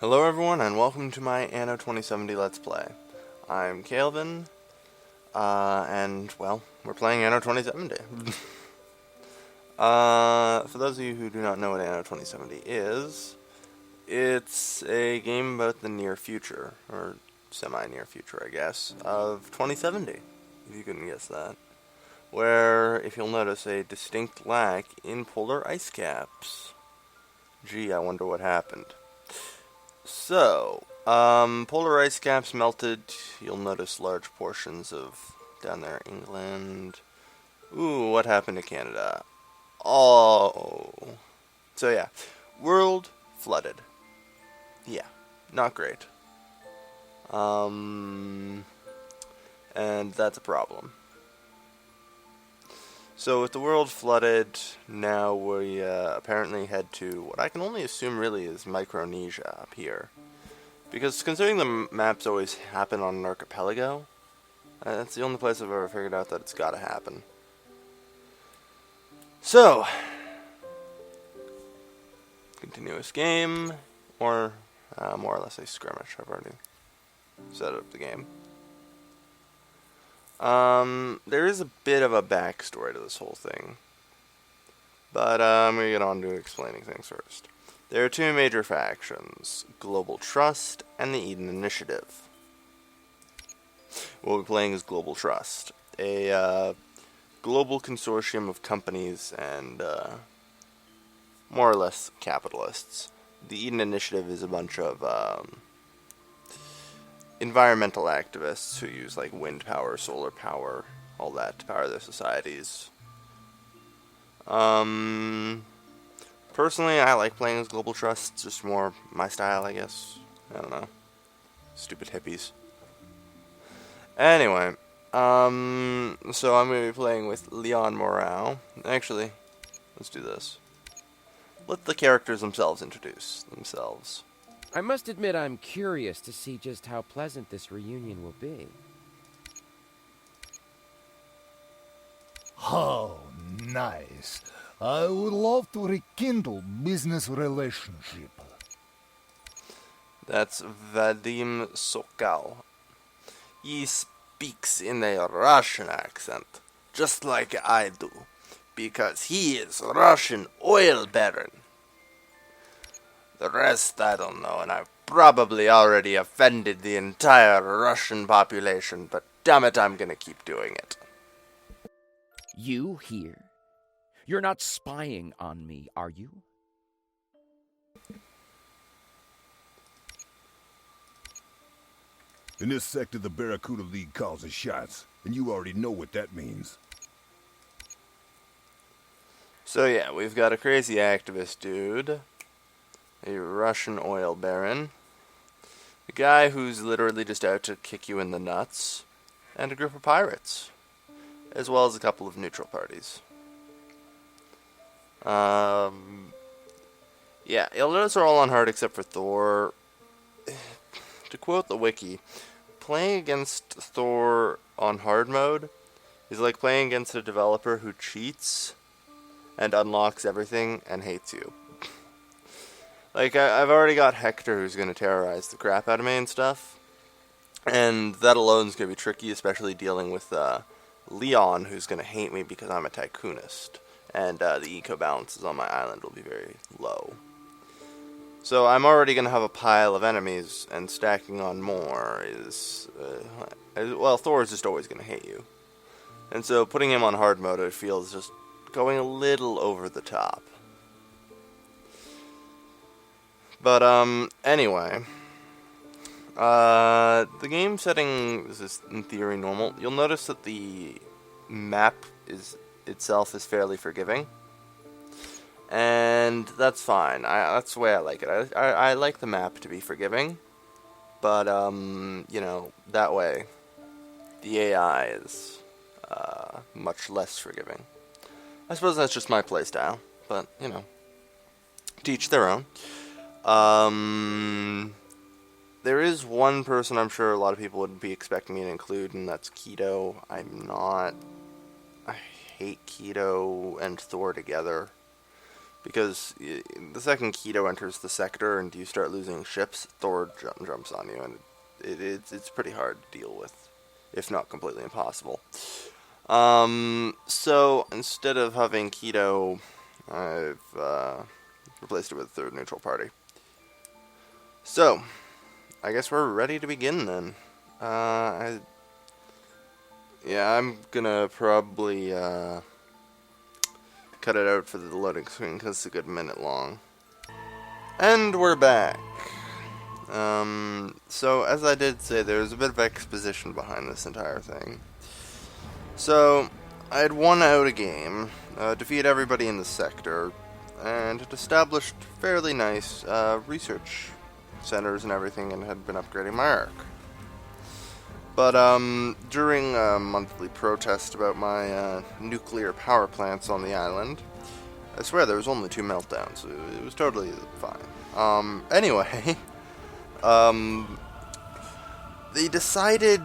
Hello everyone and welcome to my Anno 2070 Let's Play. I'm Calvin, and, well, we're playing Anno 2070. For those of you who do not know what Anno 2070 is, it's a game about the near future, or semi-near future, I guess, of 2070, if you couldn't guess that. Where, if you'll notice, a distinct lack in polar ice caps. Gee, I wonder what happened. So, polar ice caps melted. You'll notice large portions of down there, England. Ooh, what happened to Canada? Oh. So yeah, world flooded. Yeah, not great. And that's a problem. So with the world flooded, now we apparently head to what I can only assume really is Micronesia up here. Because considering the maps always happen on an archipelago, that's the only place I've ever figured out that it's gotta happen. So, continuous game, or more or less a skirmish. I've already set up the game. There is a bit of a backstory to this whole thing, but I'm going to get on to explaining things first. There are two major factions, Global Trust and the Eden Initiative. What we're playing is Global Trust, a global consortium of companies and more or less capitalists. The Eden Initiative is a bunch of environmental activists who use like wind power, solar power, all that to power their societies. Personally, I like playing as Global Trust. It's just more my style, I guess. I don't know. Stupid hippies. Anyway, so I'm going to be playing with Leon Morale. Actually, let's do this. Let the characters themselves introduce themselves. I must admit I'm curious to see just how pleasant this reunion will be. Oh, nice. I would love to rekindle business relationship. That's Vadim Sokal. He speaks in a Russian accent, just like I do, because he is Russian oil baron. The rest I don't know, and I've probably already offended the entire Russian population, but damn it, I'm gonna keep doing it. You here? You're not spying on me, are you? In this sector, the Barracuda League calls the shots, and you already know what that means. So yeah, we've got a crazy activist dude, a Russian oil baron, a guy who's literally just out to kick you in the nuts, and a group of pirates, as well as a couple of neutral parties. Yeah, you'll notice they're all on hard except for Thor. To quote the wiki, playing against Thor on hard mode is like playing against a developer who cheats and unlocks everything and hates you. Like, I've already got Hector who's going to terrorize the crap out of me and stuff, and that alone is going to be tricky, especially dealing with Leon, who's going to hate me because I'm a tycoonist, and the eco balances on my island will be very low. So I'm already going to have a pile of enemies, and stacking on more is, well, Thor is just always going to hate you. And so putting him on hard mode, it feels just going a little over the top. But, anyway, the game setting is in theory normal. You'll notice that the map itself is fairly forgiving. And that's fine. That's the way I like it. I like the map to be forgiving. But, you know, that way, the AI is, much less forgiving. I suppose that's just my playstyle. But, you know, to each their own. There is one person I'm sure a lot of people would be expecting me to include, and that's Keto. I'm not. I hate Keto and Thor together. Because the second Keto enters the sector and you start losing ships, Thor jumps on you, and it's pretty hard to deal with, if not completely impossible. So instead of having Keto, I've replaced it with a third neutral party. So, I guess we're ready to begin then. I'm gonna probably cut it out for the loading screen because it's a good minute long. And we're back. So as I did say, there's a bit of exposition behind this entire thing. So, I had won out a game, defeated everybody in the sector, and had established fairly nice research centers and everything, and had been upgrading my arc. But during a monthly protest about my nuclear power plants on the island, I swear there was only 2 meltdowns. It was totally fine. Anyway, they decided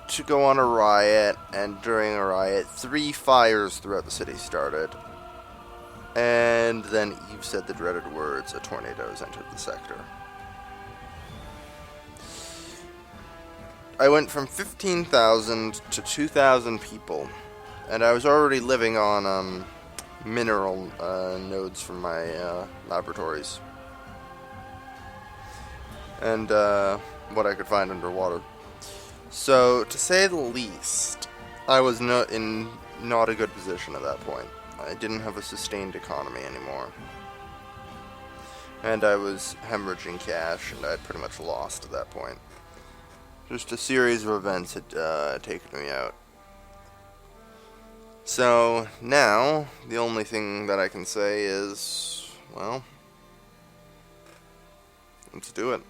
to go on a riot, and during a riot, 3 fires throughout the city started. And then Eve said the dreaded words, "A tornado has entered the sector." I went from 15,000 to 2,000 people, and I was already living on mineral nodes from my laboratories, and what I could find underwater. So, to say the least, I was not a good position at that point. I didn't have a sustained economy anymore, and I was hemorrhaging cash, and I'd pretty much lost at that point. Just a series of events had taken me out. So, now, the only thing that I can say is, well, let's do it.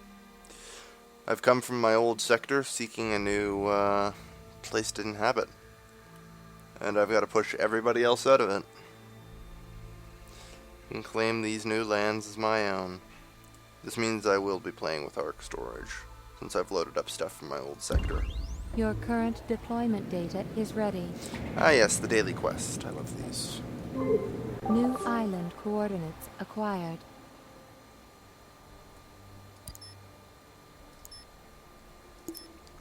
I've come from my old sector seeking a new place to inhabit. And I've got to push everybody else out of it. And claim these new lands as my own. This means I will be playing with arc storage, since I've loaded up stuff from my old sector. Your current deployment data is ready. Ah yes, the daily quest. I love these. New island coordinates acquired.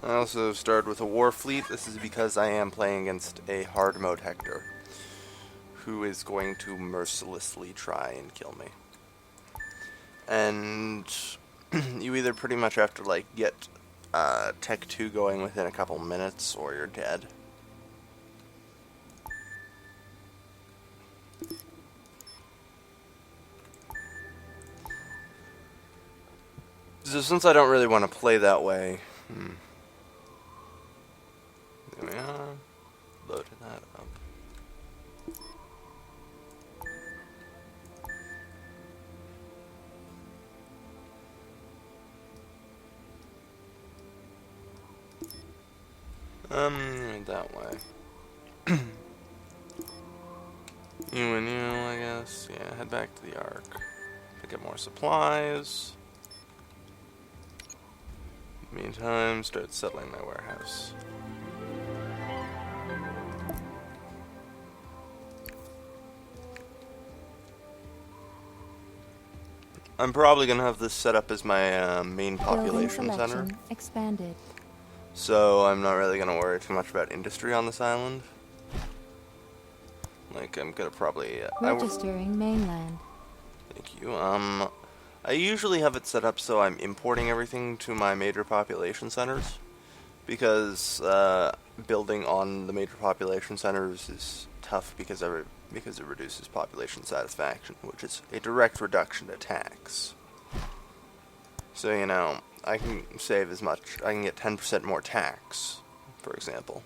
I also started with a war fleet. This is because I am playing against a hard mode Hector, who is going to mercilessly try and kill me. And you either pretty much have to get Tech 2 going within a couple minutes, or you're dead. So since I don't really want to play that way, there we are. Loaded that up. That way. You and you, I guess. Yeah, head back to the Ark. Pick up more supplies. Meantime, start settling my warehouse. I'm probably going to have this set up as my main population center. Expanded. So I'm not really going to worry too much about industry on this island. I'm going to probably... Registering mainland. Thank you. I usually have it set up so I'm importing everything to my major population centers, because building on the major population centers is tough because it reduces population satisfaction, which is a direct reduction to tax. So, I can save as much. I can get 10% more tax, for example,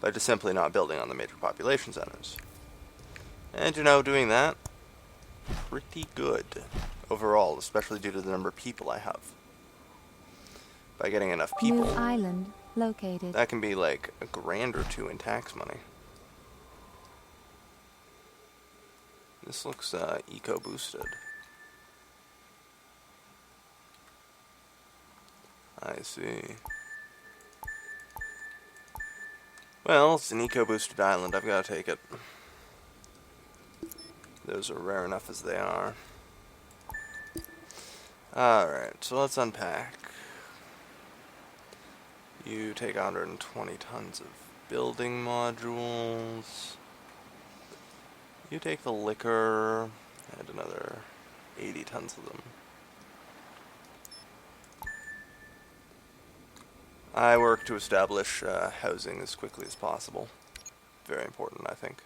by just simply not building on the major population centers. And, doing that, pretty good overall, especially due to the number of people I have. By getting enough people, New island located. that can be like $1,000 or $2,000 in tax money. This looks eco-boosted. I see. Well, it's an eco-boosted island. I've got to take it. Those are rare enough as they are. Alright, so let's unpack. You take 120 tons of building modules. You take the liquor, and another 80 tons of them. I work to establish housing as quickly as possible. Very important, I think.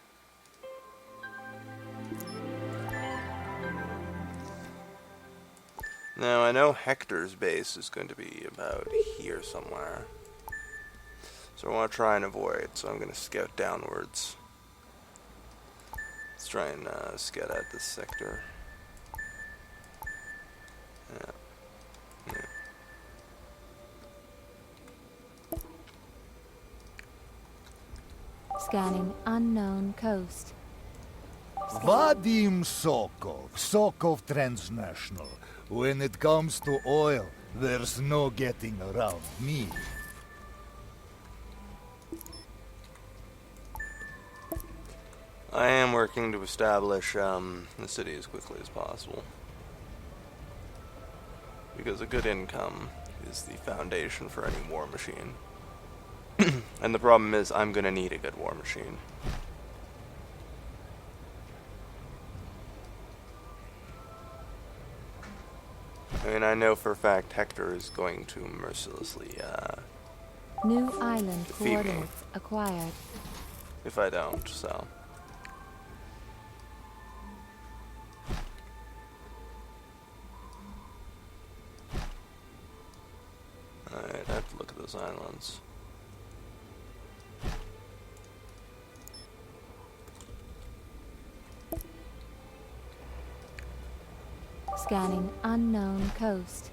Now, I know Hector's base is going to be about here somewhere. So I want to try and avoid, so I'm going to scout downwards. Let's try and scout out this sector. Yeah. Scanning unknown coast. Vadim Sokov, Sokov Transnational. When it comes to oil, there's no getting around me. I am working to establish the city as quickly as possible. Because a good income is the foundation for any war machine. And the problem is, I'm going to need a good war machine. I mean, I know for a fact Hector is going to mercilessly New island defeat me coordinates acquired. if I don't, so. Alright, I have to look at those islands. Scanning unknown coast.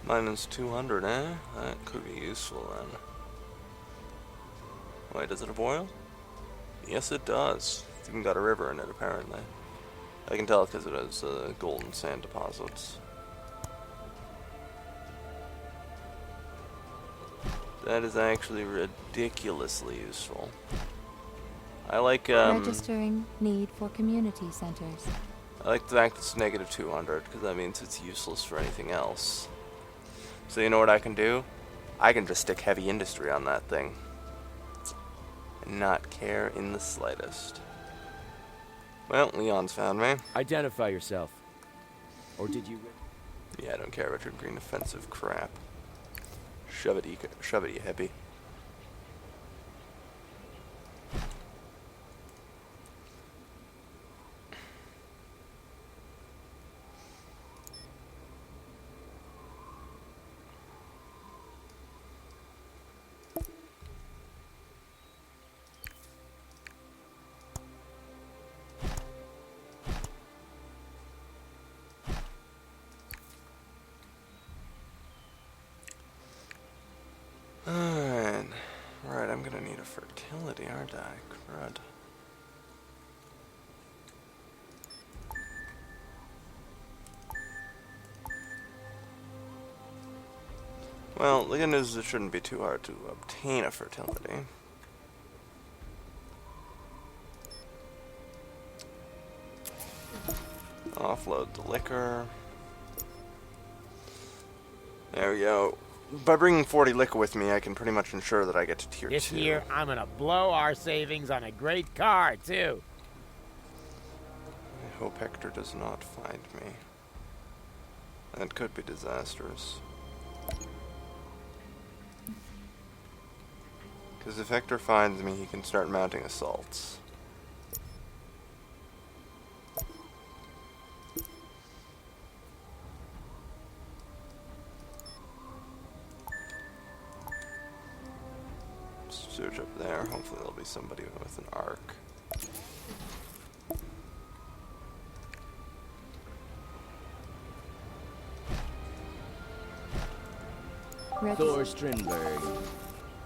Minus 200, eh? That could be useful then. Wait, does it have oil? Yes, it does. It's even got a river in it, apparently. I can tell because it has gold and sand deposits. That is actually ridiculously useful. I like Registering need for community centers. I like the fact it's negative 200 because that means it's useless for anything else. So you know what I can do? I can just stick heavy industry on that thing and not care in the slightest. Well, Leon's found me. Identify yourself. Or did you... Yeah, I don't care about your green offensive crap. Shove it, you hippie. Right, I'm gonna need a fertility, aren't I? Crud. Well, the good news is it shouldn't be too hard to obtain a fertility. Offload the liquor. There we go. By bringing 40 liquor with me, I can pretty much ensure that I get to tier 2. This year, I'm gonna blow our savings on a great car, too. I hope Hector does not find me. That could be disastrous. Because if Hector finds me, he can start mounting assaults. Search up there. Hopefully there'll be somebody with an arc. Thor Strindberg.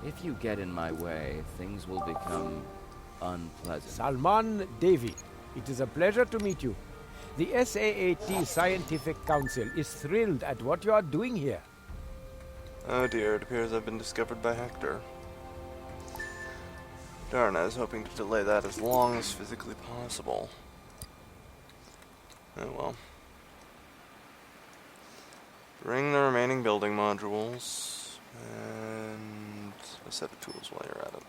If you get in my way, things will become unpleasant. Salman Devi, it is a pleasure to meet you. The SAAT Scientific Council is thrilled at what you are doing here. Oh dear, it appears I've been discovered by Hector. Darn, I was hoping to delay that as long as physically possible. Oh well. Bring the remaining building modules and a set of tools while you're at it.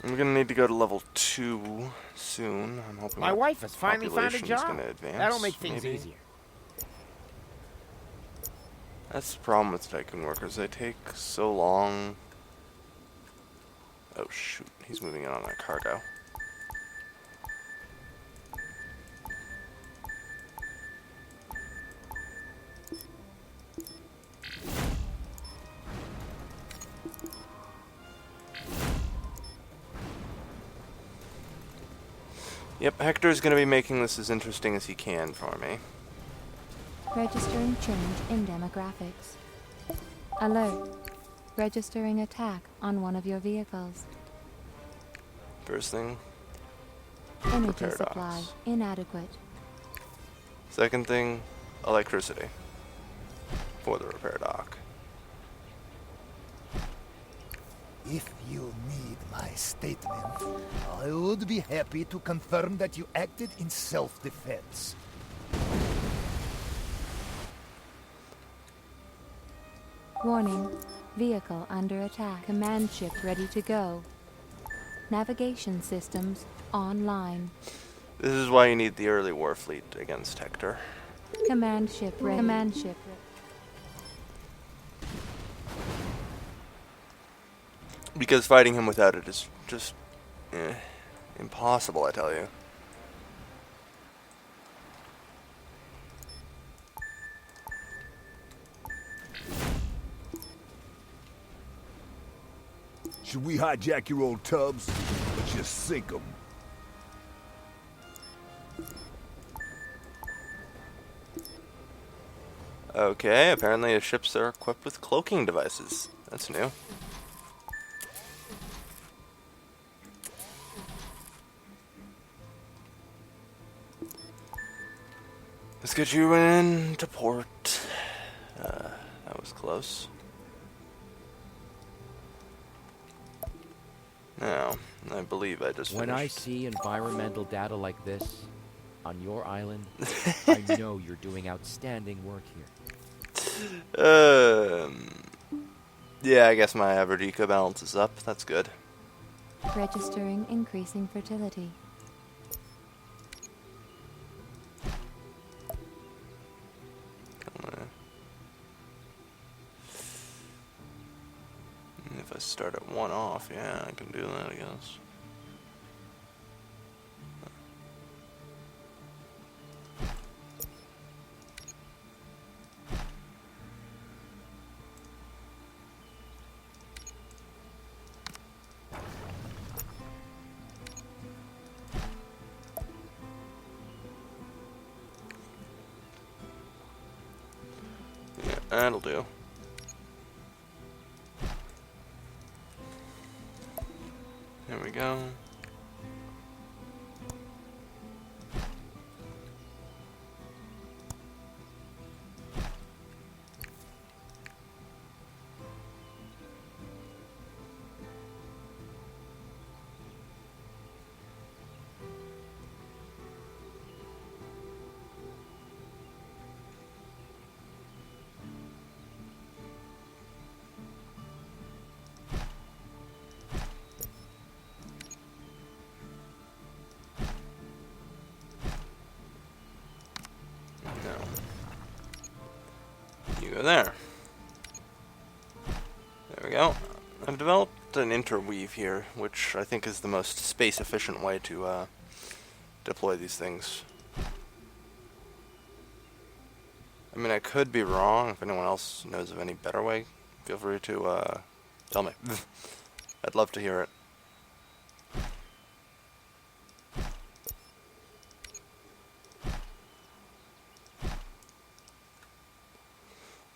I'm gonna need to go to level 2 soon. I'm hoping My wife has finally found a population's job. gonna advance. That'll make things maybe. easier. That's the problem with Tycoon workers. They take so long. Oh shoot, he's moving in on that cargo. Yep, Hector's gonna be making this as interesting as he can for me. Registering change in demographics. Alert. Registering attack on one of your vehicles. First thing, Energy Repair supply docks. inadequate. Second thing, electricity for the repair dock. If you need my statement, I would be happy to confirm that you acted in self-defense. Warning. Vehicle under attack. Command ship ready to go. Navigation systems online. This is why you need the early war fleet against Hector. Command ship ready. Command ship ready. Because fighting him without it is just impossible, I tell you. Should we hijack your old tubs? Let's just sink them. Okay, apparently his ships are equipped with cloaking devices. That's new. Let's get you into port. That was close. Now, I believe I just When I finished. see environmental data like this on your island, I know you're doing outstanding work here. Yeah, I guess my average eco balance is up. That's good. Registering increasing fertility. If I start at 1 off, yeah, I can do that, I guess. Yeah, that'll do. There we go. You go there. There we go. I've developed an interweave here, which I think is the most space-efficient way to deploy these things. I mean, I could be wrong. If anyone else knows of any better way, feel free to tell me. I'd love to hear it.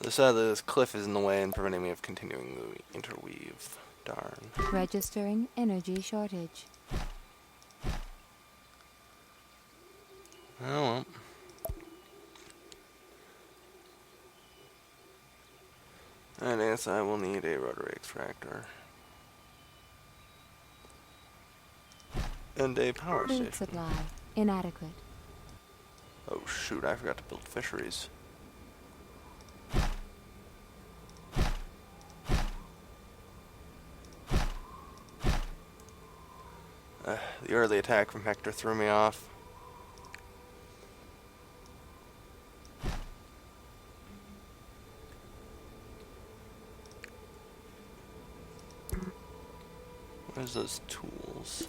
Sadly, this cliff is in the way and preventing me of continuing the interweave. Darn. Registering energy shortage. Oh well. I guess I will need a rotary extractor. And a power Food station. supply inadequate. Oh shoot, I forgot to build fisheries. The early attack from Hector threw me off. Where's those tools?